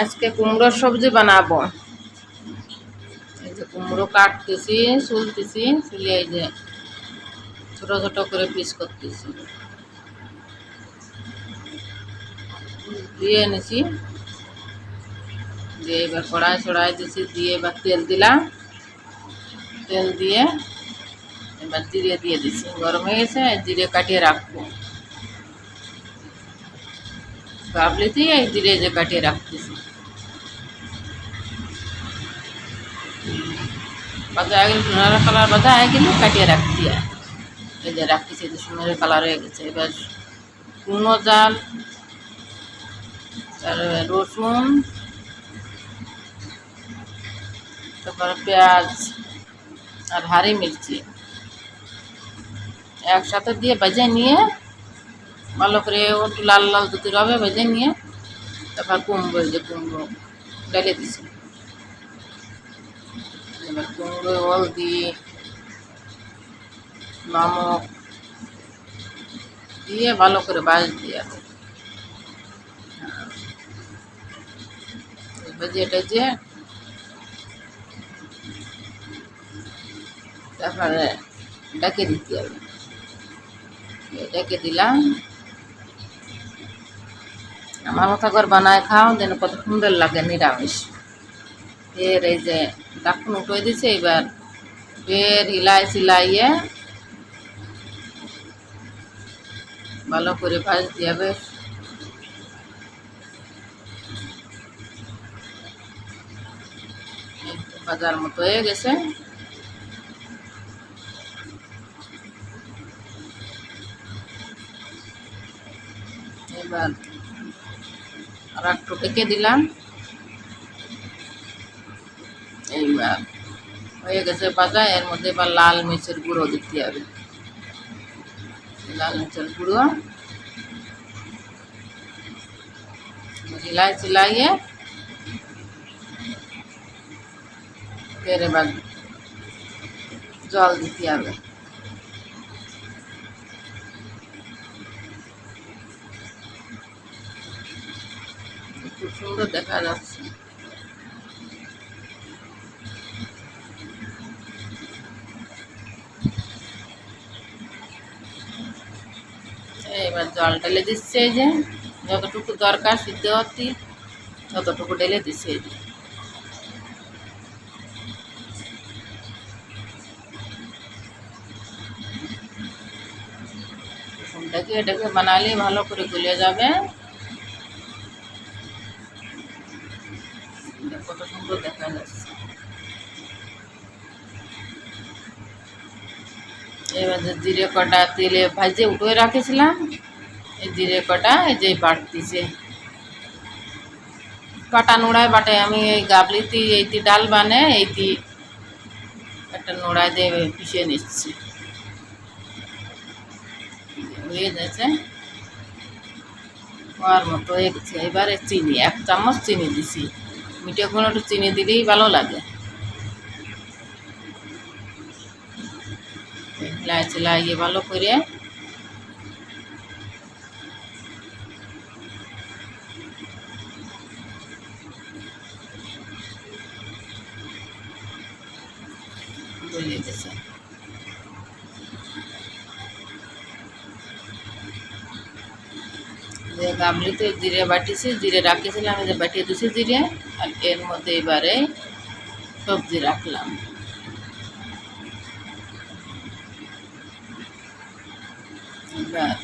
আজকে কুমড়োর সবজি বানাবো। এই যে কুমড়ো কাটতেছি, ছুলতেছি, ছুলে এই যে ছোট ছোট করে পিস করতেছি, দিয়ে এনেছি। দিয়ে এবার কড়াই ছড়াই দিছি, দিয়ে এবার তেল দিলাম। তেল দিয়ে এবার জিরে দিয়ে দিছি, গরম হয়ে গেছে। জিরে কাটিয়ে রাখবো, গাবলিতেই এই জিরে যে কাটিয়ে রাখতেছি। বাজা আগে সোনার কালার বাজা আগে কিন্তু কাটিয়ে রাখতি, এই যে রাখতেছি, যে সোনার কালার হয়ে গেছে। এবার কুমড়ো জাল, তারপরে রসুন, তারপরে পেঁয়াজ আর হারি মির্চি একসাথে দিয়ে ভেজে নিয়ে ভালো করে একটু লাল লাল দুটি রবে ভেজে নিয়ে তারপর কুমড়ো, এই যে কুমড়ো ডালে দিছি। এবার কুমড়ো হলদি, নমক দিয়ে ভালো করে ভাজতে হবে। ভেজে টেজে তারপরে ডেকে দিতে হবে। ডেকে দিলাম। আমার মতো করে বানায় খাও, যেন কত সুন্দর লাগে নিরামিষ। ফের এই যে ঢাকন উঠে দিছে, এবার ফের হিলাই সিলাইয়ে ভালো করে ভাজতে হবে। ভাজার মতো হয়ে গেছে। এবার আর একটু ঢেকে দিলাম। এইবার হয়ে গেছে ভাজা। এর মধ্যে এবার লাল মির্চের গুঁড়ো দিতে হবে। লাল মির্চের গুঁড়ো হিলাই চিলাইয়ে ফের এবার জল দিতে হবে। খুব সুন্দর দেখা যাচ্ছে। এবার জল ঢেলে দিচ্ছে, এই যে যতটুকু দরকার সিদ্ধ হতে ততটুকু ঢেলে দিচ্ছে। এই যে ঢেকে ঢেকে বানালে ভালো করে গলে যাবে। কত সুন্দর দেখা যাচ্ছে। এবার যে জিরে কটা তেলে ভাজে উঠে রাখেছিলাম, এই জিরে কটা এই যে বাটতিছে। কাটা নোড়ায় বাটে, আমি এই গাবলিতে এইটি ডাল বানে এইটি একটা নোড়ায় দিয়ে পিষে নিচ্ছি। হয়ে যাচ্ছে, হওয়ার মতো হয়ে গেছে। এবারে চিনি, 1 চামচ চিনি দিছি। মিঠে কোনো একটু চিনি দিলেই ভালো লাগে। হিলাই চিলাইয়ে ভালো করে গলে গেছে। যে গামলিতে জিরে বাটিছি, জিরে রাখেছিলাম, যে বাটিয়ে দিছি জিরে। আর এর মধ্যে এবারে সবজি রাখলাম। এবার